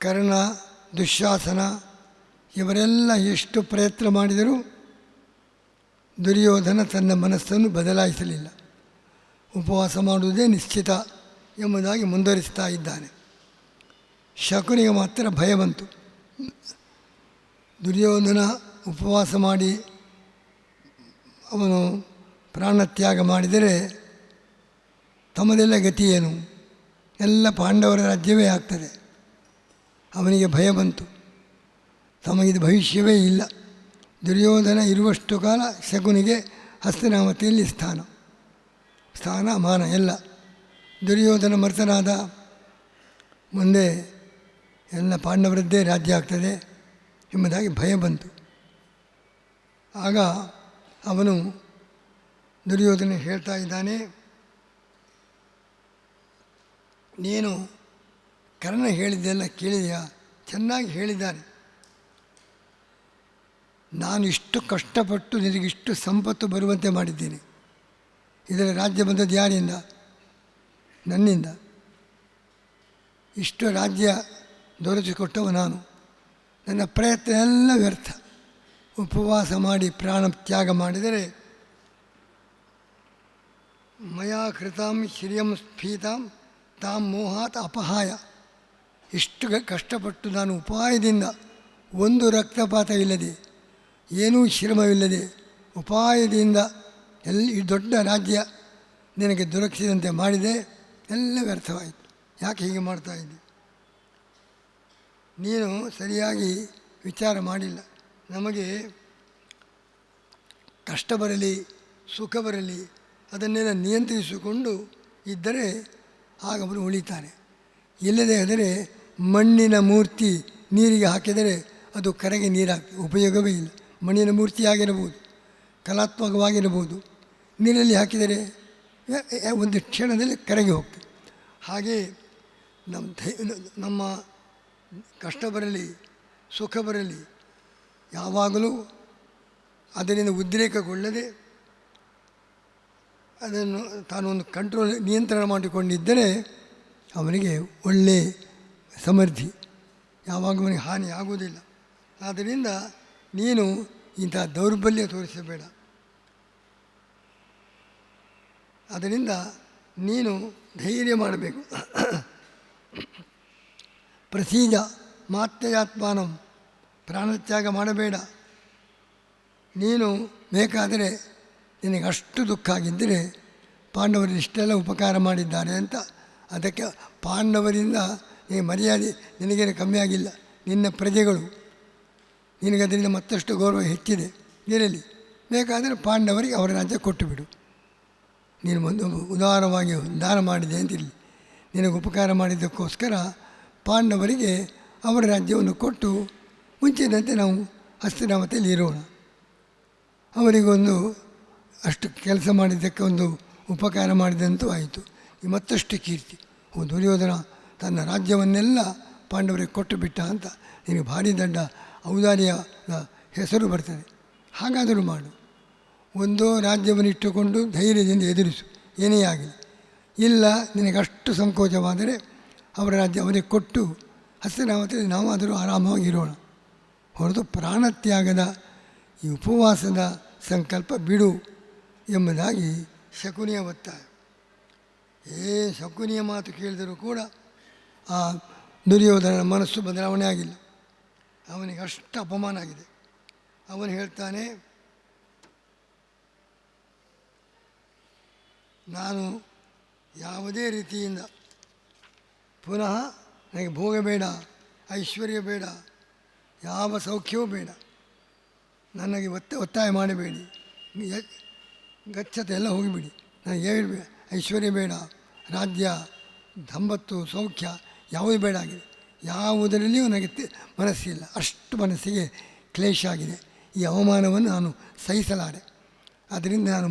ಕರ್ಣ, ದುಶ್ಯಾಸನ ಇವರೆಲ್ಲ ಎಷ್ಟು ಪ್ರಯತ್ನ ಮಾಡಿದರೂ ದುರ್ಯೋಧನ ತನ್ನ ಮನಸ್ಸನ್ನು ಬದಲಾಯಿಸಲಿಲ್ಲ. ಉಪವಾಸ ಮಾಡುವುದೇ ನಿಶ್ಚಿತ ಎಂಬುದಾಗಿ ಮುಂದುವರಿಸ್ತಾ ಇದ್ದಾನೆ. ಶಕುನಿಗೆ ಮಾತ್ರ ಭಯ ಬಂತು. ದುರ್ಯೋಧನ ಉಪವಾಸ ಮಾಡಿ ಅವನು ಪ್ರಾಣತ್ಯಾಗ ಮಾಡಿದರೆ ತಮ್ಮದೆಲ್ಲ ಗತಿ ಏನು? ಎಲ್ಲ ಪಾಂಡವರ ರಾಜ್ಯವೇ ಆಗ್ತದೆ. ಅವನಿಗೆ ಭಯ ಬಂತು. ತಮಗಿದು ಭವಿಷ್ಯವೇ ಇಲ್ಲ. ದುರ್ಯೋಧನ ಇರುವಷ್ಟು ಕಾಲ ಶಕುನಿಗೆ ಹಸ್ತಿನಾವತಿಯಲ್ಲಿ ಸ್ಥಾನ ಮಾನ ಎಲ್ಲ. ದುರ್ಯೋಧನ ಮರ್ತನಾದ, ಮುಂದೆ ಎಲ್ಲ ಪಾಂಡವರದ್ದೇ ರಾಜ್ಯ ಆಗ್ತದೆ ಎಂಬುದಾಗಿ ಭಯ ಬಂತು. ಆಗ ಅವನು ದುರ್ಯೋಧನ ಹೇಳ್ತಾ ಇದ್ದಾನೆ, ನೀನು ಕರ್ಣ ಹೇಳಿದ್ದೆಲ್ಲ ಕೇಳಿದೆಯಾ? ಚೆನ್ನಾಗಿ ಹೇಳಿದ್ದಾನೆ. ನಾನು ಇಷ್ಟು ಕಷ್ಟಪಟ್ಟು ನಿನಗಿಷ್ಟು ಸಂಪತ್ತು ಬರುವಂತೆ ಮಾಡಿದ್ದೇನೆ. ಇದರ ರಾಜ್ಯ ಬಂದದ್ದು ಯಾರಿಂದ? ನನ್ನಿಂದ. ಇಷ್ಟು ರಾಜ್ಯ ದೊರಕಿಸಿಕೊಟ್ಟವ ನಾನು. ನನ್ನ ಪ್ರಯತ್ನ ಎಲ್ಲ ವ್ಯರ್ಥ. ಉಪವಾಸ ಮಾಡಿ ಪ್ರಾಣ ತ್ಯಾಗ ಮಾಡಿದರೆ ಮಯಾ ಕೃತಾಂ ಶ್ರಿಯಂ ಸ್ಫೀತಾಂ ತಾಂ ಮೋಹಾತ್ ಅಪಹಾಯ. ಇಷ್ಟು ಕಷ್ಟಪಟ್ಟು ನಾನು ಉಪಾಯದಿಂದ ಒಂದು ರಕ್ತಪಾತ ಇಲ್ಲದೆ, ಏನೂ ಶ್ರಮವಿಲ್ಲದೆ ಉಪಾಯದಿಂದ ಈ ದೊಡ್ಡ ರಾಜ್ಯ ನಿನಗೆ ದೊರಕಿಸಿದಂತೆ ಮಾಡಿದೆ. ಎಲ್ಲ ವ್ಯರ್ಥವಾಯಿತು. ಯಾಕೆ ಹೀಗೆ ಮಾಡ್ತಾಯಿದ್ದೆ? ನೀನು ಸರಿಯಾಗಿ ವಿಚಾರ ಮಾಡಿಲ್ಲ. ನಮಗೆ ಕಷ್ಟ ಬರಲಿ ಸುಖ ಬರಲಿ ಅದನ್ನೆಲ್ಲ ನಿಯಂತ್ರಿಸಿಕೊಂಡು ಇದ್ದರೆ ಆಗ ಅವರು ಉಳಿತಾರೆ. ಇಲ್ಲದೆ ಆದರೆ ಮಣ್ಣಿನ ಮೂರ್ತಿ ನೀರಿಗೆ ಹಾಕಿದರೆ ಅದು ಕರೆಗೆ ನೀರಾಗ್ತದೆ, ಉಪಯೋಗವೇ ಇಲ್ಲ. ಮಣ್ಣಿನ ಮೂರ್ತಿ ಆಗಿರಬಹುದು, ಕಲಾತ್ಮಕವಾಗಿರಬಹುದು, ನೀರಲ್ಲಿ ಹಾಕಿದರೆ ಒಂದು ಕ್ಷಣದಲ್ಲಿ ಕರಗಿ ಹೋಗ್ತದೆ. ಹಾಗೆ ನಮ್ಮ ಕಷ್ಟ ಬರಲಿ ಸುಖ ಬರಲಿ ಯಾವಾಗಲೂ ಅದರಿಂದ ಉದ್ರೇಕಗೊಳ್ಳದೆ ಅದನ್ನು ತಾನೊಂದು ಕಂಟ್ರೋಲ್ ನಿಯಂತ್ರಣ ಮಾಡಿಕೊಂಡಿದ್ದರೆ ಅವನಿಗೆ ಒಳ್ಳೆಯ ಸಮೃದ್ಧಿ, ಯಾವಾಗ ಅವನಿಗೆ ಹಾನಿ ಆಗುವುದಿಲ್ಲ. ಆದ್ದರಿಂದ ನೀನು ಇಂಥ ದೌರ್ಬಲ್ಯ ತೋರಿಸಬೇಡ. ಅದರಿಂದ ನೀನು ಧೈರ್ಯ ಮಾಡಬೇಕು. ಪ್ರಸೀಜ ಮಾತ್ಯಯಾತ್ಮಾನಂ, ಪ್ರಾಣತ್ಯಾಗ ಮಾಡಬೇಡ. ನೀನು ಬೇಕಾದರೆ ನಿನಗೆ ಅಷ್ಟು ದುಃಖ ಆಗಿದ್ದರೆ ಪಾಂಡವರು ಇಷ್ಟೆಲ್ಲ ಉಪಕಾರ ಮಾಡಿದ್ದಾರೆ ಅಂತ, ಅದಕ್ಕೆ ಪಾಂಡವರಿಂದ ನೀನು ಮರ್ಯಾದೆ ನಿನಗೇನು ಕಮ್ಮಿ ಆಗಿಲ್ಲ. ನಿನ್ನ ಪ್ರಜೆಗಳು ನಿನಗದರಿಂದ ಮತ್ತಷ್ಟು ಗೌರವ ಹೆಚ್ಚಿದೆ. ಇರಲಿ, ಬೇಕಾದರೆ ಪಾಂಡವರಿಗೆ ಅವರ ರಾಜ್ಯ ಕೊಟ್ಟು ಬಿಡು. ನೀನು ಒಂದು ಉದಾರವಾಗಿ ದಾನ ಮಾಡಿದೆ ಅಂತಿರಲಿ. ನಿನಗೆ ಉಪಕಾರ ಮಾಡಿದ್ದಕ್ಕೋಸ್ಕರ ಪಾಂಡವರಿಗೆ ಅವರ ರಾಜ್ಯವನ್ನು ಕೊಟ್ಟು ಮುಂಚಿನಂತೆ ನಾವು ಹಸ್ತಿನಾವತಿಯಲ್ಲಿ ಇರೋಣ. ಅವರಿಗೊಂದು ಅಷ್ಟು ಕೆಲಸ ಮಾಡಿದ್ದಕ್ಕೆ ಒಂದು ಉಪಕಾರ ಮಾಡಿದಂತೂ ಆಯಿತು. ಮತ್ತಷ್ಟು ಕೀರ್ತಿ. ದುರ್ಯೋಧನ ತನ್ನ ರಾಜ್ಯವನ್ನೆಲ್ಲ ಪಾಂಡವರಿಗೆ ಕೊಟ್ಟು ಬಿಟ್ಟ ಅಂತ ನಿನಗೆ ಭಾರಿ ದೊಡ್ಡ ಔದಾರ್ಯದ ಹೆಸರು ಬರ್ತದೆ. ಹಾಗಾದರೂ ಮಾಡು. ಒಂದೋ ರಾಜ್ಯವನ್ನು ಇಟ್ಟುಕೊಂಡು ಧೈರ್ಯದಿಂದ ಎದುರಿಸು, ಏನೇ ಆಗಲಿ. ಇಲ್ಲ ನಿನಗಷ್ಟು ಸಂಕೋಚವಾದರೆ ಅವರ ರಾಜ್ಯ ಅವರಿಗೆ ಕೊಟ್ಟು ಹಸ್ತಿನಾವತಿಯಲ್ಲಿ ನಾವಾದರೂ ಆರಾಮವಾಗಿರೋಣ. ಹೊರತು ಪ್ರಾಣತ್ಯಾಗದ ಈ ಉಪವಾಸದ ಸಂಕಲ್ಪ ಬಿಡು ಎಂಬುದಾಗಿ ಶಕುನಿಯ ಒತ್ತಾಯ. ಶಕುನಿಯ ಮಾತು ಕೇಳಿದರೂ ಕೂಡ ಆ ದುರ್ಯೋಧನನ ಮನಸ್ಸು ಬದಲಾವಣೆ ಆಗಿಲ್ಲ. ಅವನಿಗೆ ಅಷ್ಟು ಅಪಮಾನ ಆಗಿದೆ. ಅವನು ಹೇಳ್ತಾನೆ, ನಾನು ಯಾವುದೇ ರೀತಿಯಿಂದ ಪುನಃ ನನಗೆ ಭೋಗ ಬೇಡ, ಐಶ್ವರ್ಯ ಬೇಡ, ಯಾವ ಸೌಖ್ಯವೂ ಬೇಡ. ನನಗೆ ಒತ್ತಾಯ ಮಾಡಬೇಡಿ. ಗಚ್ಚತೆ ಎಲ್ಲ ಹೋಗಿಬಿಡಿ. ನನಗೆ ಹೇಳಬೇಡ, ಐಶ್ವರ್ಯ ಬೇಡ, ರಾಜ್ಯ ಸಂಪತ್ತು ಸೌಖ್ಯ ಯಾವುದೂ ಬೇಡ ಆಗಿದೆ. ಯಾವುದರಲ್ಲಿಯೂ ನನಗೆ ಮನಸ್ಸಿಲ್ಲ. ಅಷ್ಟು ಮನಸ್ಸಿಗೆ ಕ್ಲೇಶ ಆಗಿದೆ. ಈ ಅವಮಾನವನ್ನು ನಾನು ಸಹಿಸಲಾರೆ. ಅದರಿಂದ ನಾನು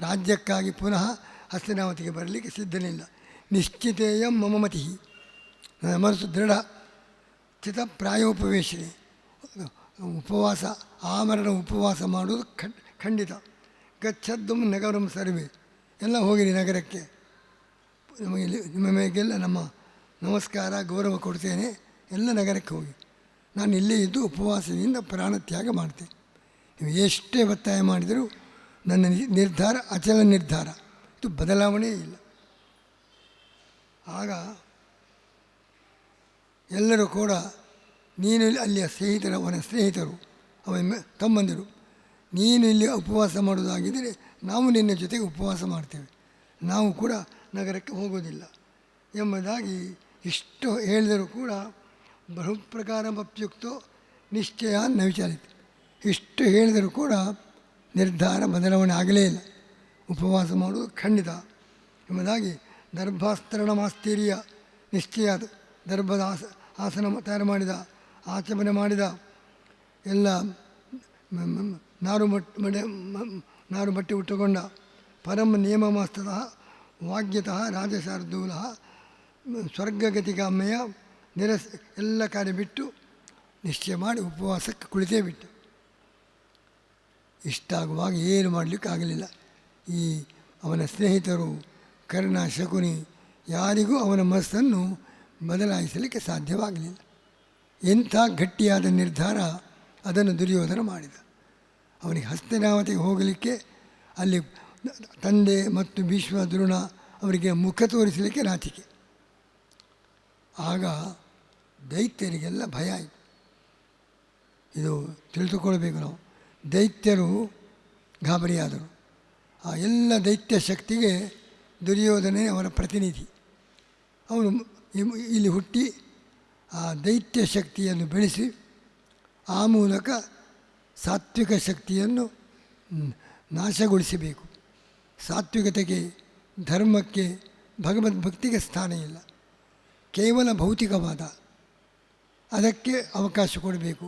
ರಾಜ್ಯಕ್ಕಾಗಿ ಪುನಃ ಹಸ್ತಿನಾವತಿಗೆ ಬರಲಿಕ್ಕೆ ಸಿದ್ಧನಿಲ್ಲ. ನಿಶ್ಚಿತೇಯ ಮಮ ಮತಿ, ನನ್ನ ಮನಸ್ಸು ದೃಢ. ಚಿತಪ್ರಾಯೋಪವೇಶನೆ, ಉಪವಾಸ ಆಮರಣ ಉಪವಾಸ ಮಾಡುವುದು ಖಂಡಿತ. ಗಚ್ಚದ್ದು ನಗರಂ ಸರ್ವೇ, ಎಲ್ಲ ಹೋಗಿರಿ ನಗರಕ್ಕೆ. ನಿಮ್ಮ ಮೇಗೆಲ್ಲ ನಮ್ಮ ನಮಸ್ಕಾರ ಗೌರವ ಕೊಡ್ತೇನೆ ಎಲ್ಲ ನಗರಕ್ಕೆ ಹೋಗಿ, ನಾನು ಇಲ್ಲೇ ಇದ್ದು ಉಪವಾಸದಿಂದ ಪ್ರಾಣತ್ಯಾಗ ಮಾಡ್ತೇನೆ. ನೀವು ಎಷ್ಟೇ ಒತ್ತಾಯ ಮಾಡಿದರೂ ನನ್ನ ನಿರ್ಧಾರ ಅಚಲ ನಿರ್ಧಾರ, ಇದು ಬದಲಾವಣೆ ಇಲ್ಲ. ಆಗ ಎಲ್ಲರೂ ಕೂಡ ನೀನು ಅಲ್ಲಿಯ ಸ್ನೇಹಿತರು, ಅವನ ಸ್ನೇಹಿತರು, ಅವನ ತಮ್ಮಂದಿರು, ನೀನು ಇಲ್ಲಿ ಉಪವಾಸ ಮಾಡೋದಾಗಿದ್ದರೆ ನಾವು ನಿನ್ನ ಜೊತೆಗೆ ಉಪವಾಸ ಮಾಡ್ತೇವೆ, ನಾವು ಕೂಡ ನಗರಕ್ಕೆ ಹೋಗೋದಿಲ್ಲ ಎಂಬುದಾಗಿ ಇಷ್ಟು ಹೇಳಿದರೂ ಕೂಡ ಬಹುಪ್ರಕಾರಮಪ್ಯುಕ್ತೋ ನಿಶ್ಚಯ ನ ವಿಚಾರಿತು. ಇಷ್ಟು ಹೇಳಿದರೂ ಕೂಡ ನಿರ್ಧಾರ ಬದಲಾವಣೆ ಆಗಲೇ ಇಲ್ಲ, ಉಪವಾಸ ಮಾಡುವುದು ಖಂಡಿತ ಎಂಬುದಾಗಿ ದರ್ಭಾಸ್ತರಣಮಾಸ್ತೀರ್ಯ ನಿಶ್ಚಯ. ಅದು ದರ್ಭದ ಆಸನ ತಯಾರು ಮಾಡಿದ, ಆಚಮನೆ ಮಾಡಿದ, ಎಲ್ಲ ನಾರು ಬಟ್ಟೆ ಉಟ್ಟುಕೊಂಡ, ಪರಮ ನಿಯಮಮಸ್ತಃ ವಾಗ್ಯತಃ ರಾಜಶಾರ್ದೂಲ ಸ್ವರ್ಗಗತಿಗಾಮಯ ಎಲ್ಲ ಕಾರ್ಯ ಬಿಟ್ಟು ನಿಶ್ಚಯ ಮಾಡಿ ಉಪವಾಸಕ್ಕೆ ಕುಳಿತೇ ಬಿಟ್ಟು. ಇಷ್ಟಾಗುವಾಗ ಏನು ಮಾಡಲಿಕ್ಕಾಗಲಿಲ್ಲ. ಈ ಅವನ ಸ್ನೇಹಿತರು ಕರ್ಣ, ಶಕುನಿ ಯಾರಿಗೂ ಅವನ ಮನಸ್ಸನ್ನು ಬದಲಾಯಿಸಲಿಕ್ಕೆ ಸಾಧ್ಯವಾಗಲಿಲ್ಲ. ಎಂಥ ಗಟ್ಟಿಯಾದ ನಿರ್ಧಾರ ಅದನ್ನು ದುರ್ಯೋಧನ ಮಾಡಿದ. ಅವನಿಗೆ ಹಸ್ತಿನಾವತಿಗೆ ಹೋಗಲಿಕ್ಕೆ ಅಲ್ಲಿ ತಂದೆ ಮತ್ತು ಭೀಷ್ಮ, ದ್ರೋಣ ಅವರಿಗೆ ಮುಖ ತೋರಿಸಲಿಕ್ಕೆ ನಾಚಿಕೆ. ಆಗ ದೈತ್ಯರಿಗೆಲ್ಲ ಭಯ ಆಯಿತು. ಇದು ತಿಳಿದುಕೊಳ್ಬೇಕು ನಾವು. ದೈತ್ಯರು ಗಾಬರಿಯಾದರು. ಆ ಎಲ್ಲ ದೈತ್ಯ ಶಕ್ತಿಗೆ ದುರ್ಯೋಧನೇ ಅವರ ಪ್ರತಿನಿಧಿ. ಅವನು ಇಲ್ಲಿ ಹುಟ್ಟಿ ಆ ದೈತ್ಯ ಶಕ್ತಿಯನ್ನು ಬೆಳೆಸಿ ಆ ಮೂಲಕ ಸಾತ್ವಿಕ ಶಕ್ತಿಯನ್ನು ನಾಶಗೊಳಿಸಬೇಕು. ಸಾತ್ವಿಕತೆಗೆ, ಧರ್ಮಕ್ಕೆ, ಭಗವದ್ಭಕ್ತಿಗೆ ಸ್ಥಾನ ಇಲ್ಲ. ಕೇವಲ ಭೌತಿಕವಾದ ಅದಕ್ಕೆ ಅವಕಾಶ ಕೊಡಬೇಕು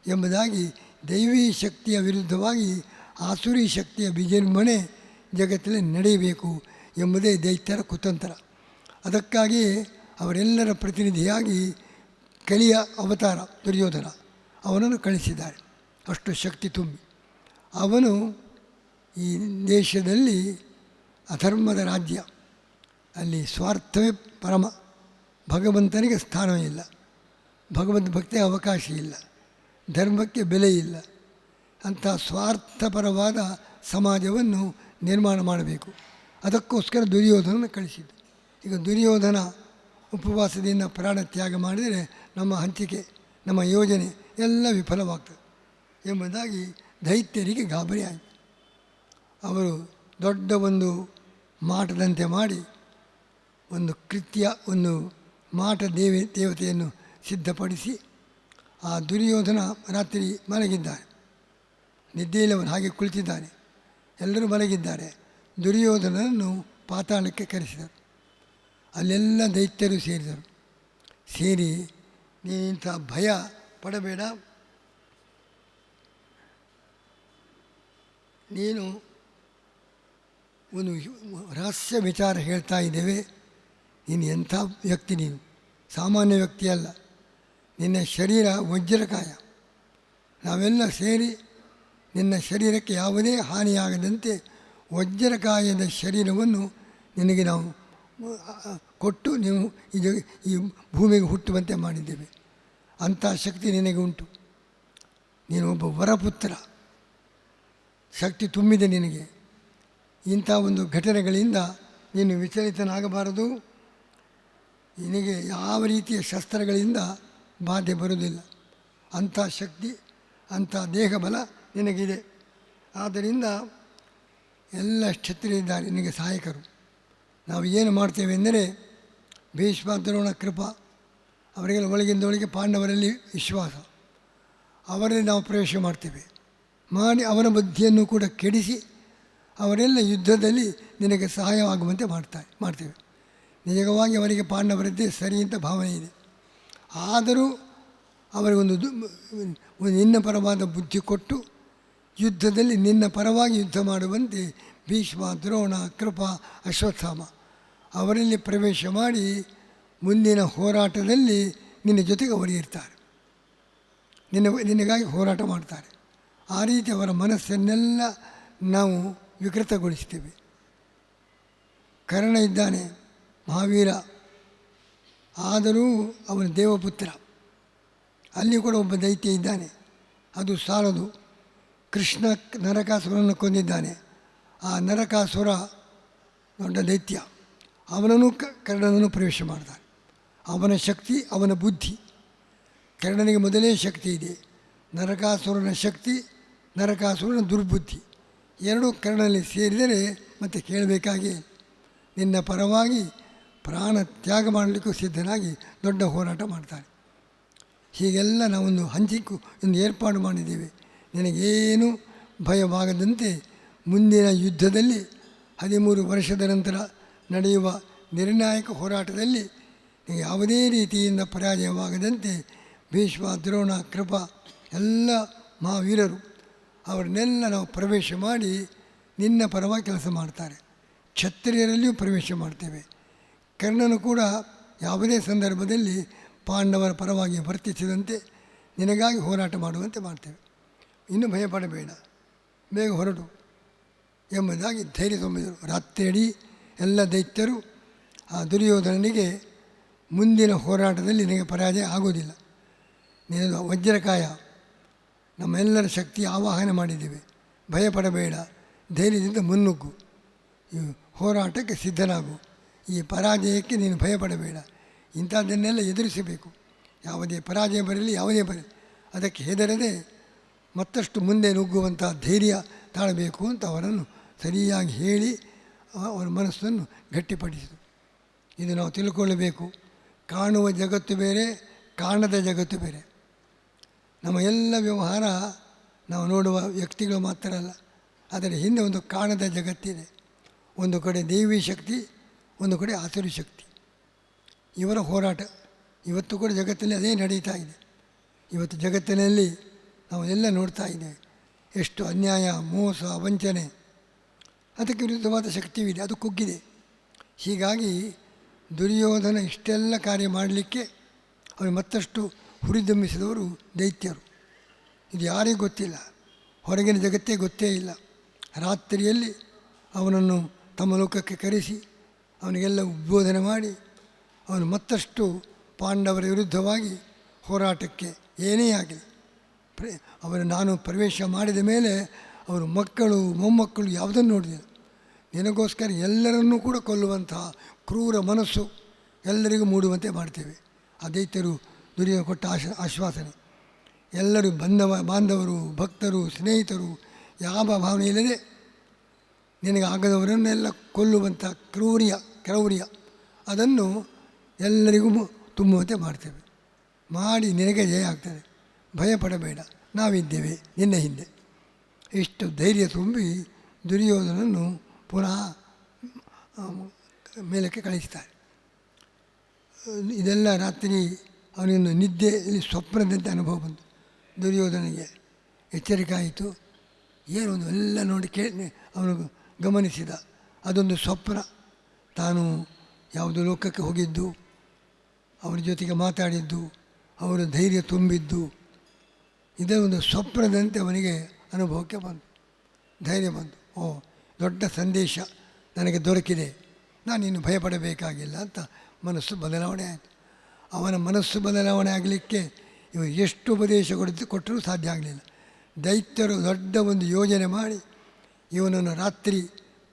ಎಂಬುದಾಗಿ ದೈವೀ ಶಕ್ತಿಯ ವಿರುದ್ಧವಾಗಿ ಆಸುರಿ ಶಕ್ತಿಯ ವಿಜೃಂಭಣೆ ಜಗತ್ತಲ್ಲಿ ನಡೆಯಬೇಕು ಎಂಬುದೇ ದೈತ್ಯರ ಕುತಂತ್ರ. ಅದಕ್ಕಾಗಿ ಅವರೆಲ್ಲರ ಪ್ರತಿನಿಧಿಯಾಗಿ ಕಲಿಯ ಅವತಾರ ದುರ್ಯೋಧನ ಅವನನ್ನು ಕಳಿಸಿದ್ದಾರೆ. ಅಷ್ಟು ಶಕ್ತಿ ತುಂಬಿ ಅವನು ಈ ದೇಶದಲ್ಲಿ ಅಧರ್ಮದ ರಾಜ್ಯ, ಅಲ್ಲಿ ಸ್ವಾರ್ಥವೇ ಪರಮ, ಭಗವಂತನಿಗೆ ಸ್ಥಾನವೇ ಇಲ್ಲ, ಭಗವದ್ಭಕ್ತಿಗೆ ಅವಕಾಶ ಇಲ್ಲ, ಧರ್ಮಕ್ಕೆ ಬೆಲೆ ಇಲ್ಲ. ಅಂಥ ಸ್ವಾರ್ಥಪರವಾದ ಸಮಾಜವನ್ನು ನಿರ್ಮಾಣ ಮಾಡಬೇಕು. ಅದಕ್ಕೋಸ್ಕರ ದುರ್ಯೋಧನನ ಕಳಿಸಿದ್ದು. ಈಗ ದುರ್ಯೋಧನ ಉಪವಾಸದಿಂದ ಪ್ರಾಣ ತ್ಯಾಗ ಮಾಡಿದರೆ ನಮ್ಮ ಹಂಚಿಕೆ, ನಮ್ಮ ಯೋಜನೆ ಎಲ್ಲ ವಿಫಲವಾಗ್ತದೆ ಎಂಬುದಾಗಿ ದೈತ್ಯರಿಗೆ ಗಾಬರಿ ಆಯಿತು. ಅವರು ದೊಡ್ಡ ಒಂದು ಮಾಟದಂತೆ ಮಾಡಿ ಒಂದು ಕೃತ್ಯ, ಒಂದು ಮಾಟ ದೇವತೆಯನ್ನು ಸಿದ್ಧಪಡಿಸಿ ಆ ದುರ್ಯೋಧನ ರಾತ್ರಿ ಮಲಗಿದ್ದಾನೆ. ನಿದ್ದೆಯಲ್ಲಿ ಅವನು ಹಾಗೆ ಕುಳಿತಿದ್ದಾನೆ. ಎಲ್ಲರೂ ಮಲಗಿದ್ದಾರೆ. ದುರ್ಯೋಧನನನ್ನು ಪಾತಾಳಕ್ಕೆ ಕರೆಸಿದರು. ಅಲ್ಲೆಲ್ಲ ದೈತ್ಯರು ಸೇರಿದರು. ಸೇರಿ ನೀನಿಂಥ ಭಯ ಪಡಬೇಡ, ನೀನು ಒಂದು ರಹಸ್ಯ ವಿಚಾರ ಹೇಳ್ತಾ ಇದ್ದೇವೆ, ನೀನು ಎಂಥ ವ್ಯಕ್ತಿ, ನೀನು ಸಾಮಾನ್ಯ ವ್ಯಕ್ತಿ ಅಲ್ಲ, ನಿನ್ನ ಶರೀರ ವಜ್ರಕಾಯ. ನಾವೆಲ್ಲ ಸೇರಿ ನಿನ್ನ ಶರೀರಕ್ಕೆ ಯಾವುದೇ ಹಾನಿಯಾಗದಂತೆ ವಜ್ರಕಾಯದ ಶರೀರವನ್ನು ನಿನಗೆ ನಾವು ಕೊಟ್ಟು ನೀವು ಈ ಭೂಮಿಗೆ ಹುಟ್ಟುವಂತೆ ಮಾಡಿದ್ದೇವೆ. ಅಂಥ ಶಕ್ತಿ ನಿನಗೆ ಉಂಟು. ನೀನು ಒಬ್ಬ ವರಪುತ್ರ, ಶಕ್ತಿ ತುಂಬಿದೆ ನಿನಗೆ. ಇಂಥ ಒಂದು ಘಟನೆಗಳಿಂದ ನೀನು ವಿಚಲಿತನಾಗಬಾರದು. ನಿನಗೆ ಯಾವ ರೀತಿಯ ಶಸ್ತ್ರಗಳಿಂದ ಬಾಧೆ ಬರುವುದಿಲ್ಲ. ಅಂಥ ಶಕ್ತಿ, ಅಂಥ ದೇಹಬಲ ನಿನಗಿದೆ. ಆದ್ದರಿಂದ ಎಲ್ಲ ಕ್ಷತ್ರಿಯರಿದ್ದಾರೆ ನಿನಗೆ ಸಹಾಯಕರು. ನಾವು ಏನು ಮಾಡ್ತೇವೆ ಎಂದರೆ, ಭೀಷ್ಮ, ದ್ರೋಣ, ಕೃಪ ಅವರಿಗೆಲ್ಲ ಒಳಗಿಂದೊಳಗೆ ಪಾಂಡವರಲ್ಲಿ ವಿಶ್ವಾಸ, ಅವರಲ್ಲಿ ನಾವು ಪ್ರವೇಶ ಮಾಡ್ತೇವೆ. ಮಾಡಿ ಅವರ ಬುದ್ಧಿಯನ್ನು ಕೂಡ ಕೆಡಿಸಿ ಅವರೆಲ್ಲ ಯುದ್ಧದಲ್ಲಿ ನಿನಗೆ ಸಹಾಯವಾಗುವಂತೆ ಮಾಡ್ತೇವೆ. ನಿಜವಾಗಿ ಅವರಿಗೆ ಪಾಂಡವರದ್ದೇ ಸರಿ ಅಂತ ಭಾವನೆ ಇದೆ. ಆದರೂ ಅವರಿಗೊಂದು ನಿನ್ನ ಪರವಾದ ಬುದ್ಧಿ ಕೊಟ್ಟು ಯುದ್ಧದಲ್ಲಿ ನಿನ್ನ ಪರವಾಗಿ ಯುದ್ಧ ಮಾಡುವಂತೆ ಭೀಷ್ಮ, ದ್ರೋಣ, ಕೃಪ, ಅಶ್ವತ್ಥಾಮ ಅವರಲ್ಲಿ ಪ್ರವೇಶ ಮಾಡಿ ಮುಂದಿನ ಹೋರಾಟದಲ್ಲಿ ನಿನ್ನ ಜೊತೆಗೆ ಅವರು ಇರ್ತಾರೆ, ನಿನಗಾಗಿ ಹೋರಾಟ ಮಾಡ್ತಾರೆ. ಆ ರೀತಿ ಅವರ ಮನಸ್ಸನ್ನೆಲ್ಲ ನಾವು ವಿಕೃತಗೊಳಿಸ್ತೇವೆ. ಕರ್ಣ ಇದ್ದಾನೆ, ಮಹಾವೀರ, ಆದರೂ ಅವನ ದೇವಪುತ್ರ, ಅಲ್ಲಿ ಕೂಡ ಒಬ್ಬ ದೈತ್ಯ ಇದ್ದಾನೆ. ಅದು ಸಾಲದು, ಕೃಷ್ಣ ನರಕಾಸುರನನ್ನು ಕೊಂದಿದ್ದಾನೆ. ಆ ನರಕಾಸುರ ದೊಡ್ಡ ದೈತ್ಯ, ಅವನನ್ನು ಕರ್ಣನನ್ನು ಪ್ರವೇಶ ಮಾಡ್ತಾನೆ. ಅವನ ಶಕ್ತಿ, ಅವನ ಬುದ್ಧಿ. ಕರ್ಣನಿಗೆ ಮೊದಲೇ ಶಕ್ತಿ ಇದೆ. ನರಕಾಸುರನ ಶಕ್ತಿ, ನರಕಾಸುರನ ದುರ್ಬುದ್ಧಿ ಎರಡೂ ಕರ್ಣನಲ್ಲಿ ಸೇರಿದರೆ ಮತ್ತೆ ಕೇಳಬೇಕಾಗಿ ನಿನ್ನ ಪರವಾಗಿ ಪ್ರಾಣ ತ್ಯಾಗ ಮಾಡಲಿಕ್ಕೂ ಸಿದ್ಧನಾಗಿ ದೊಡ್ಡ ಹೋರಾಟ ಮಾಡ್ತಾನೆ. ಹೀಗೆಲ್ಲ ನಾವೊಂದು ಒಂದು ಏರ್ಪಾಡು ಮಾಡಿದ್ದೇವೆ. ನಿನಗೇನು ಭಯವಾಗದಂತೆ ಮುಂದಿನ ಯುದ್ಧದಲ್ಲಿ 13 ವರ್ಷದ ನಂತರ ನಡೆಯುವ ನಿರ್ಣಾಯಕ ಹೋರಾಟದಲ್ಲಿ ಯಾವುದೇ ರೀತಿಯಿಂದ ಪರಾಜಯವಾಗದಂತೆ ಭೀಷ್ಮ, ದ್ರೋಣ, ಕೃಪ ಎಲ್ಲ ಮಹಾವೀರರು ಅವರನ್ನೆಲ್ಲ ನಾವು ಪ್ರವೇಶ ಮಾಡಿ ನಿನ್ನ ಪರವಾಗಿ ಕೆಲಸ ಮಾಡ್ತಾರೆ. ಕ್ಷತ್ರಿಯರಲ್ಲಿಯೂ ಪ್ರವೇಶ ಮಾಡ್ತೇವೆ. ಕರ್ಣನು ಕೂಡ ಯಾವುದೇ ಸಂದರ್ಭದಲ್ಲಿ ಪಾಂಡವರ ಪರವಾಗಿ ವರ್ತಿಸಿದಂತೆ ನಿನಗಾಗಿ ಹೋರಾಟ ಮಾಡುವಂತೆ ಮಾಡ್ತೇವೆ. ಇನ್ನು ಭಯಪಡಬೇಡ, ಬೇಗ ಹೊರಟು ಎಂಬುದಾಗಿ ಧೈರ್ಯ ತುಂಬಿದರು. ರಾತ್ರಿಯಿಡೀ ಎಲ್ಲ ದೈತ್ಯರು ಆ ದುರ್ಯೋಧನನಿಗೆ ಮುಂದಿನ ಹೋರಾಟದಲ್ಲಿ ನಿನಗೆ ಪರಾಜಯ ಆಗೋದಿಲ್ಲ, ನೀನು ವಜ್ರಕಾಯ, ನಮ್ಮೆಲ್ಲರ ಶಕ್ತಿ ಆವಾಹನೆ ಮಾಡಿದ್ದೇವೆ, ಭಯಪಡಬೇಡ, ಧೈರ್ಯದಿಂದ ಮುನ್ನುಗ್ಗು, ಈ ಹೋರಾಟಕ್ಕೆ ಸಿದ್ಧನಾಗು, ಈ ಪರಾಜಯಕ್ಕೆ ನೀನು ಭಯಪಡಬೇಡ, ಇಂಥದ್ದನ್ನೆಲ್ಲ ಎದುರಿಸಬೇಕು. ಯಾವುದೇ ಪರಾಜಯ ಬರಲಿ, ಯಾವುದೇ ಬರಲಿ ಅದಕ್ಕೆ ಹೆದರದೆ ಮತ್ತಷ್ಟು ಮುಂದೆ ನುಗ್ಗುವಂಥ ಧೈರ್ಯ ತಾಳಬೇಕು ಅಂತ ಅವರನ್ನು ಸರಿಯಾಗಿ ಹೇಳಿ ಅವರ ಮನಸ್ಸನ್ನು ಗಟ್ಟಿಪಡಿಸಿತು. ಇದು ನಾವು ತಿಳ್ಕೊಳ್ಳಬೇಕು. ಕಾಣುವ ಜಗತ್ತು ಬೇರೆ, ಕಾಣದ ಜಗತ್ತು ಬೇರೆ. ನಮ್ಮ ಎಲ್ಲ ವ್ಯವಹಾರ ನಾವು ನೋಡುವ ವ್ಯಕ್ತಿಗಳು ಮಾತ್ರ ಅಲ್ಲ, ಅದರ ಹಿಂದೆ ಒಂದು ಕಾಣದ ಜಗತ್ತಿದೆ. ಒಂದು ಕಡೆ ದೇವಿ ಶಕ್ತಿ, ಒಂದು ಕಡೆ ಆಸುರಿ ಶಕ್ತಿ. ಇವರ ಹೋರಾಟ ಇವತ್ತು ಕೂಡ ಜಗತ್ತಿನಲ್ಲಿ ಅದೇ ನಡೀತಾ ಇದೆ. ಇವತ್ತು ಜಗತ್ತಿನಲ್ಲಿ ನಾವು ಎಲ್ಲ ನೋಡ್ತಾ ಇದ್ದೇವೆ. ಎಷ್ಟು ಅನ್ಯಾಯ, ಮೋಸ, ವಂಚನೆ, ಅದಕ್ಕೆ ವಿರುದ್ಧವಾದ ಶಕ್ತಿವಿದೆ, ಅದು ಕುಗ್ಗಿದೆ. ಹೀಗಾಗಿ ದುರ್ಯೋಧನ ಇಷ್ಟೆಲ್ಲ ಕಾರ್ಯ ಮಾಡಲಿಕ್ಕೆ ಅವರು ಮತ್ತಷ್ಟು ಹುರಿದುಂಬಿಸಿದವರು ದೈತ್ಯರು. ಇದು ಯಾರಿಗೂ ಗೊತ್ತಿಲ್ಲ, ಹೊರಗಿನ ಜಗತ್ತೇ ಗೊತ್ತೇ ಇಲ್ಲ. ರಾತ್ರಿಯಲ್ಲಿ ಅವನನ್ನು ತಮ್ಮ ಲೋಕಕ್ಕೆ ಕರೆಸಿ ಅವನಿಗೆಲ್ಲ ಉದ್ಬೋಧನೆ ಮಾಡಿ ಅವನು ಮತ್ತಷ್ಟು ಪಾಂಡವರ ವಿರುದ್ಧವಾಗಿ ಹೋರಾಟಕ್ಕೆ ಏನೇ ಆಗಲಿ ನಾನು ಪ್ರವೇಶ ಮಾಡಿದ ಮೇಲೆ ಅವರು ಮಕ್ಕಳು, ಮೊಮ್ಮಕ್ಕಳು ಯಾವುದನ್ನು ನೋಡಿದರು. ನಿನಗೋಸ್ಕರ ಎಲ್ಲರನ್ನೂ ಕೂಡ ಕೊಲ್ಲುವಂತಹ ಕ್ರೂರ ಮನಸ್ಸು ಎಲ್ಲರಿಗೂ ಮೂಡುವಂತೆ ಮಾಡ್ತೇವೆ. ಆ ದೈತ್ಯರು ದುರ್ಯೋಧನ ಕೊಟ್ಟ ಆಶ್ವಾಸನೆ. ಎಲ್ಲರೂ ಬಾಂಧವರು, ಭಕ್ತರು, ಸ್ನೇಹಿತರು ಯಾವ ಭಾವನೆ ಇಲ್ಲದೆ ನಿನಗೆ ಆಗದವರನ್ನೆಲ್ಲ ಕೊಲ್ಲುವಂಥ ಕ್ರೌರ್ಯ ಅದನ್ನು ಎಲ್ಲರಿಗೂ ತುಂಬುವಂತೆ ಮಾಡ್ತೇವೆ. ಮಾಡಿ ನಿನಗೆ ಜಯ ಆಗ್ತದೆ, ಭಯಪಡಬೇಡ, ನಾವಿದ್ದೇವೆ ನಿನ್ನ ಹಿಂದೆ. ಇಷ್ಟು ಧೈರ್ಯ ತುಂಬಿ ದುರ್ಯೋಧನನ್ನು ಪುನಃ ಮೇಲಕ್ಕೆ ಕಳಿಸ್ತಾರೆ. ಇದೆಲ್ಲ ರಾತ್ರಿ ಅವನಿಂದ ನಿದ್ದೆಯಲ್ಲಿ ಸ್ವಪ್ನದಂತೆ ಅನುಭವ ಬಂತು. ದುರ್ಯೋಧನಿಗೆ ಎಚ್ಚರಿಕೆ ಆಯಿತು. ಏನೊಂದು ಎಲ್ಲ ನೋಡಿ ಅವನು ಗಮನಿಸಿದ, ಅದೊಂದು ಸ್ವಪ್ನ. ತಾನು ಯಾವುದು ಲೋಕಕ್ಕೆ ಹೋಗಿದ್ದು, ಅವರ ಜೊತೆಗೆ ಮಾತಾಡಿದ್ದು, ಅವರ ಧೈರ್ಯ ತುಂಬಿದ್ದು, ಇದೇ ಒಂದು ಸ್ವಪ್ನದಂತೆ ಅವನಿಗೆ ಅನುಭವಕ್ಕೆ ಬಂತು. ಧೈರ್ಯ ಬಂತು. ಓ, ದೊಡ್ಡ ಸಂದೇಶ ನನಗೆ ದೊರಕಿದೆ, ನಾನು ಇನ್ನು ಭಯಪಡಬೇಕಾಗಿಲ್ಲ ಅಂತ ಮನಸ್ಸು ಬದಲಾವಣೆ ಆಯಿತು. ಅವನ ಮನಸ್ಸು ಬದಲಾವಣೆ ಆಗಲಿಕ್ಕೆ ಇವರು ಎಷ್ಟು ಉಪದೇಶ ಕೊಟ್ಟರೂ ಸಾಧ್ಯ ಆಗಲಿಲ್ಲ. ದೈತ್ಯರು ದೊಡ್ಡ ಒಂದು ಯೋಜನೆ ಮಾಡಿ ಇವನನ್ನು ರಾತ್ರಿ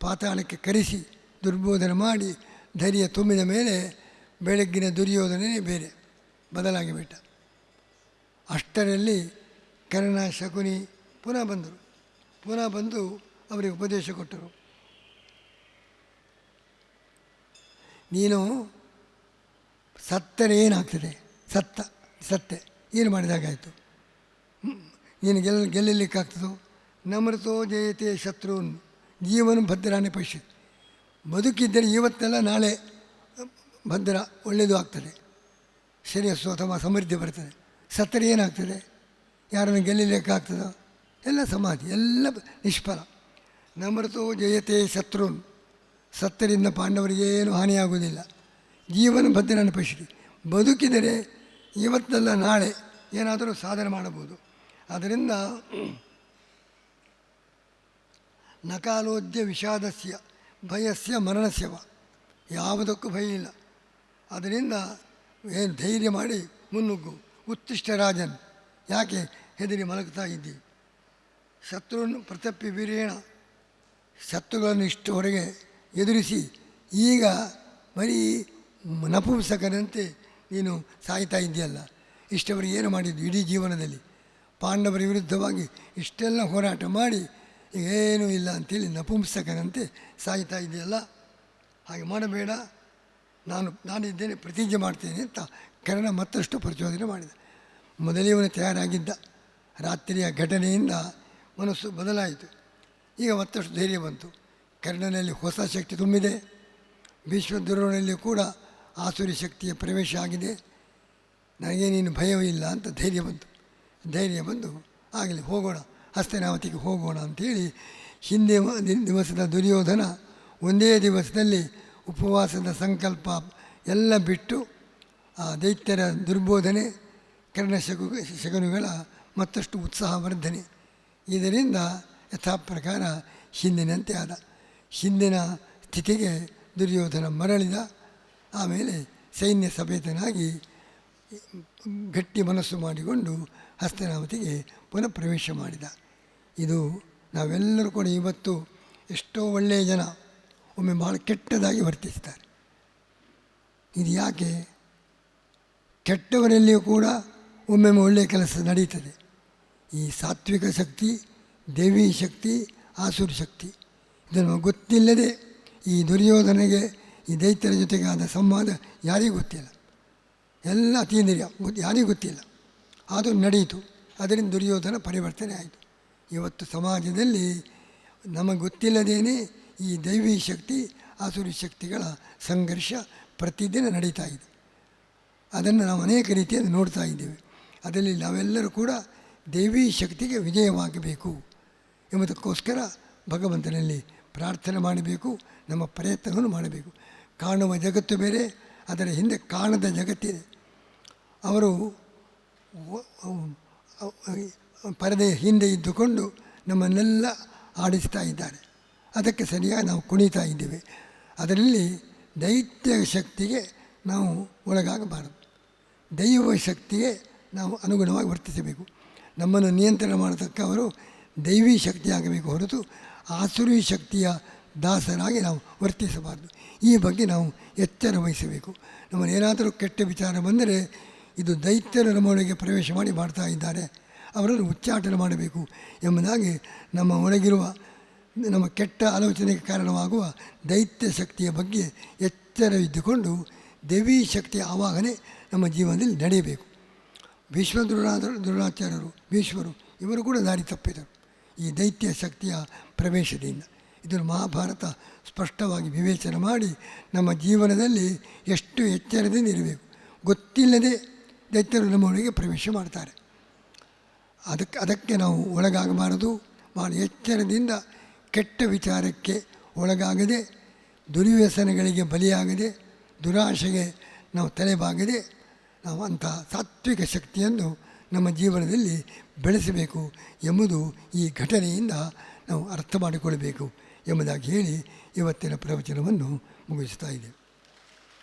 ಪಾತಾಳಕ್ಕೆ ಕರೆಸಿ ದುರ್ಬೋಧನೆ ಮಾಡಿ ಧೈರ್ಯ ತುಂಬಿದ ಮೇಲೆ ಬೆಳಗ್ಗಿನ ದುರ್ಯೋಧನೇ ಬೇರೆ ಬದಲಾಗಿಬಿಟ್ಟ. ಅಷ್ಟರಲ್ಲಿ ಕರ್ಣ, ಶಕುನಿ ಪುನಃ ಬಂದು ಅವರಿಗೆ ಉಪದೇಶ ಕೊಟ್ಟರು. ನೀನು ಸತ್ತರೆ ಏನಾಗ್ತದೆ, ಸತ್ತೆ ಏನು ಮಾಡಿದಾಗಾಯಿತು, ನೀನು ಗೆಲ್ಲಲಿಕ್ಕಾಗ್ತದೋ? ನಮೃತೋ ಜಯತೆ ಶತ್ರುನ್ ಜೀವನ ಭದ್ರಾನೇ ಪಶ್ಯ. ಬದುಕಿದ್ದರೆ ಇವತ್ತೆಲ್ಲ ನಾಳೆ ಭದ್ರ ಒಳ್ಳೆಯದು ಆಗ್ತದೆ, ಶ್ರೇಯಸ್ಸು ಅಥವಾ ಸಮೃದ್ಧಿ ಬರ್ತದೆ. ಸತ್ತರೆ ಏನಾಗ್ತದೆ, ಯಾರನ್ನು ಗೆಲ್ಲಲಿಕ್ಕಾಗ್ತದೋ? ಎಲ್ಲ ಸಮಾಧಿ, ಎಲ್ಲ ನಿಷ್ಫಲ. ನಮೃತೋ ಜಯತೆ ಶತ್ರುನ್, ಸತ್ತರಿಂದ ಪಾಂಡವರಿಗೇನು ಹಾನಿಯಾಗುವುದಿಲ್ಲ. ಜೀವನ ಭದ್ರನ ಪಶ್ಯತಿ, ಬದುಕಿದರೆ ಇವತ್ತೆಲ್ಲ ನಾಳೆ ಏನಾದರೂ ಸಾಧನೆ ಮಾಡಬಹುದು. ಆದ್ದರಿಂದ ನಕಾಲೋದ್ಯ ವಿಷಾದಸ್ಯ ಭಯಸ್ಯ ಮರಣಸ್ಯವ, ಯಾವುದಕ್ಕೂ ಭಯ ಇಲ್ಲ. ಅದರಿಂದ ಏನು ಧೈರ್ಯ ಮಾಡಿ ಮುನ್ನುಗ್ಗು, ಉತ್ತಿಷ್ಟ ರಾಜನ್, ಯಾಕೆ ಹೆದರಿ ಮಲಗ್ತಾ ಇದ್ದಿ? ಶತ್ರುವನ್ನು ಪ್ರತಪ್ಪಿ ವೀರೇಣ, ಶತ್ರುಗಳನ್ನು ಇಷ್ಟು ಹೊರಗೆ ಎದುರಿಸಿ ಈಗ ಬರೀ ನಪುಂಸಕನಂತೆ ನೀನು ಸಾಯ್ತಾ ಇದೆಯಲ್ಲ. ಇಷ್ಟವರೆಗೆ ಏನು ಮಾಡಿದ್ದು ಇಡೀ ಜೀವನದಲ್ಲಿ? ಪಾಂಡವರ ವಿರುದ್ಧವಾಗಿ ಇಷ್ಟೆಲ್ಲ ಹೋರಾಟ ಮಾಡಿ ಏನೂ ಇಲ್ಲ ಅಂಥೇಳಿ ನಪುಂಸಕನಂತೆ ಸಾಯ್ತಾ ಇದೆಯಲ್ಲ. ಹಾಗೆ ಮಾಡಬೇಡ, ನಾನಿದ್ದೇನೆ, ಪ್ರತಿಜ್ಞೆ ಮಾಡ್ತೇನೆ ಅಂತ ಕರ್ಣ ಮತ್ತಷ್ಟು ಪ್ರಚೋದನೆ ಮಾಡಿದ. ಮೊದಲೇ ಇವನು ತಯಾರಾಗಿದ್ದ. ರಾತ್ರಿಯ ಘಟನೆಯಿಂದ ಮನಸ್ಸು ಬದಲಾಯಿತು. ಈಗ ಮತ್ತಷ್ಟು ಧೈರ್ಯ ಬಂತು. ಕರ್ಣನಲ್ಲಿ ಹೊಸ ಶಕ್ತಿ ತುಂಬಿದೆ. ಭೀಷ್ಮದ್ರೋಣದಲ್ಲಿ ಕೂಡ ಆಸುರಿ ಶಕ್ತಿಯ ಪ್ರವೇಶ ಆಗಿದೆ. ನನಗೆ ನೀನು ಭಯವಿಲ್ಲ ಅಂತ ಧೈರ್ಯ ಬಂದು ಆಗಲಿ ಹೋಗೋಣ, ಹಸ್ತಿನಾವತಿಗೆ ಹೋಗೋಣ ಅಂಥೇಳಿ ಹಿಂದೆ ದಿವಸದ ದುರ್ಯೋಧನ ಒಂದೇ ದಿವಸದಲ್ಲಿ ಉಪವಾಸದ ಸಂಕಲ್ಪ ಎಲ್ಲ ಬಿಟ್ಟು ಆ ದೈತ್ಯರ ದುರ್ಬೋಧನೆ, ಶಕುನಿಗಳ ಮತ್ತಷ್ಟು ಉತ್ಸಾಹವರ್ಧನೆ, ಇದರಿಂದ ಯಥಾಪ್ರಕಾರ ಹಿಂದಿನಂತೆ ಆದ. ಹಿಂದಿನ ಸ್ಥಿತಿಗೆ ದುರ್ಯೋಧನ ಮರಳಿದ. ಆಮೇಲೆ ಸೈನ್ಯ ಸಮೇತನಾಗಿ ಗಟ್ಟಿ ಮನಸ್ಸು ಮಾಡಿಕೊಂಡು ಹಸ್ತಿನಾವತಿಗೆ ಪುನಃ ಪ್ರವೇಶ ಮಾಡಿದ. ಇದು ನಾವೆಲ್ಲರೂ ಕೂಡ ಇವತ್ತು ಎಷ್ಟೋ ಒಳ್ಳೆಯ ಜನ ಒಮ್ಮೆ ಭಾಳ ಕೆಟ್ಟದಾಗಿ ವರ್ತಿಸ್ತಾರೆ. ಇದು ಯಾಕೆ? ಕೆಟ್ಟವರಲ್ಲಿಯೂ ಕೂಡ ಒಮ್ಮೊಮ್ಮೆ ಒಳ್ಳೆಯ ಕೆಲಸ ನಡೀತದೆ. ಈ ಸಾತ್ವಿಕ ಶಕ್ತಿ, ದೇವಿ ಶಕ್ತಿ, ಆಸುರಿ ಶಕ್ತಿ ಇದನ್ನು ಗೊತ್ತಿಲ್ಲದೆ ಈ ದುರ್ಯೋಧನೆಗೆ ಈ ದೈತ್ಯರ ಜೊತೆಗೆ ಆದ ಸಂವಾದ ಯಾರಿಗೂ ಗೊತ್ತಿಲ್ಲ. ಎಲ್ಲ ಅತೀಂದ್ರಿಯ, ಯಾರಿಗೂ ಗೊತ್ತಿಲ್ಲ. ಅದು ನಡೆಯಿತು. ಅದರಿಂದ ದುರ್ಯೋಧನ ಪರಿವರ್ತನೆ ಆಯಿತು. ಇವತ್ತು ಸಮಾಜದಲ್ಲಿ ನಮಗೆ ಗೊತ್ತಿಲ್ಲದೇನೆ ಈ ದೈವಿ ಶಕ್ತಿ, ಆಸುರಿ ಶಕ್ತಿಗಳ ಸಂಘರ್ಷ ಪ್ರತಿದಿನ ನಡೀತಾ ಇದೆ. ಅದನ್ನು ನಾವು ಅನೇಕ ರೀತಿಯಲ್ಲಿ ನೋಡ್ತಾ ಇದ್ದೇವೆ. ಅದರಲ್ಲಿ ನಾವೆಲ್ಲರೂ ಕೂಡ ದೇವಿ ಶಕ್ತಿಗೆ ವಿಜಯವಾಗಬೇಕು ಎಂಬುದಕ್ಕೋಸ್ಕರ ಭಗವಂತನಲ್ಲಿ ಪ್ರಾರ್ಥನೆ ಮಾಡಬೇಕು, ನಮ್ಮ ಪ್ರಯತ್ನವನ್ನು ಮಾಡಬೇಕು. ಕಾಣುವ ಜಗತ್ತು ಬೇರೆ, ಅದರ ಹಿಂದೆ ಕಾಣದ ಜಗತ್ತಿದೆ. ಅವರು ಪರದೆಯ ಹಿಂದೆ ಇದ್ದುಕೊಂಡು ನಮ್ಮನ್ನೆಲ್ಲ ಆಡಿಸ್ತಾ ಇದ್ದಾರೆ. ಅದಕ್ಕೆ ಸರಿಯಾಗಿ ನಾವು ಕುಣಿತಾ ಇದ್ದೇವೆ. ಅದರಲ್ಲಿ ದೈತ್ಯ ಶಕ್ತಿಗೆ ನಾವು ಒಳಗಾಗಬಾರದು. ದೈವ ಶಕ್ತಿಗೆ ನಾವು ಅನುಗುಣವಾಗಿ ವರ್ತಿಸಬೇಕು. ನಮ್ಮನ್ನು ನಿಯಂತ್ರಣ ಮಾಡತಕ್ಕವರು ದೈವಿ ಶಕ್ತಿಯಾಗಬೇಕು ಹೊರತು ಆಸುರಿ ಶಕ್ತಿಯ ದಾಸರಾಗಿ ನಾವು ವರ್ತಿಸಬಾರದು. ಈ ಬಗ್ಗೆ ನಾವು ಎಚ್ಚರ ವಹಿಸಬೇಕು. ನಮ್ಮನ್ನೇನಾದರೂ ಕೆಟ್ಟ ವಿಚಾರ ಬಂದರೆ ಇದು ದೈತ್ಯರು ನಮ್ಮೊಳಗೆ ಪ್ರವೇಶ ಮಾಡ್ತಾ ಇದ್ದಾರೆ, ಅವರನ್ನು ಉಚ್ಚಾಟನೆ ಮಾಡಬೇಕು ಎಂಬುದಾಗಿ ನಮ್ಮ ಒಳಗಿರುವ ನಮ್ಮ ಕೆಟ್ಟ ಆಲೋಚನೆಗೆ ಕಾರಣವಾಗುವ ದೈತ್ಯ ಶಕ್ತಿಯ ಬಗ್ಗೆ ಎಚ್ಚರವಿದ್ದುಕೊಂಡು ದೇವಿ ಶಕ್ತಿಯ ಆವಾಹನೆ ನಮ್ಮ ಜೀವನದಲ್ಲಿ ನಡೆಯಬೇಕು. ದ್ರೋಣಾಚಾರ್ಯರು, ಭೀಷ್ಮರು ಇವರು ಕೂಡ ದಾರಿ ತಪ್ಪಿದರು ಈ ದೈತ್ಯ ಶಕ್ತಿಯ ಪ್ರವೇಶದಿಂದ. ಇದನ್ನು ಮಹಾಭಾರತ ಸ್ಪಷ್ಟವಾಗಿ ವಿವೇಚನೆ ಮಾಡಿ ನಮ್ಮ ಜೀವನದಲ್ಲಿ ಎಷ್ಟು ಎಚ್ಚರದಿಂದ ಇರಬೇಕು. ಗೊತ್ತಿಲ್ಲದೆ ದೈತ್ಯರು ನಮ್ಮೊಳಗೆ ಪ್ರವೇಶ ಮಾಡ್ತಾರೆ. ಅದಕ್ಕೆ ನಾವು ಒಳಗಾಗಬಾರದು. ಭಾಳ ಎಚ್ಚರದಿಂದ ಕೆಟ್ಟ ವಿಚಾರಕ್ಕೆ ಒಳಗಾಗದೆ, ದುರ್ವ್ಯಸನಗಳಿಗೆ ಬಲಿಯಾಗದೆ, ದುರಾಶೆಗೆ ನಾವು ತಲೆಬಾಗದೆ ನಾವು ಅಂಥ ಸಾತ್ವಿಕ ಶಕ್ತಿಯನ್ನು ನಮ್ಮ ಜೀವನದಲ್ಲಿ ಬೆಳೆಸಬೇಕು ಎಂಬುದು ಈ ಘಟನೆಯಿಂದ ನಾವು ಅರ್ಥ ಮಾಡಿಕೊಳ್ಳಬೇಕು ಎಂಬುದಾಗಿ ಹೇಳಿ ಇವತ್ತಿನ ಪ್ರವಚನವನ್ನು ಮುಗಿಸ್ತಾ ಇದ್ದೇವೆ.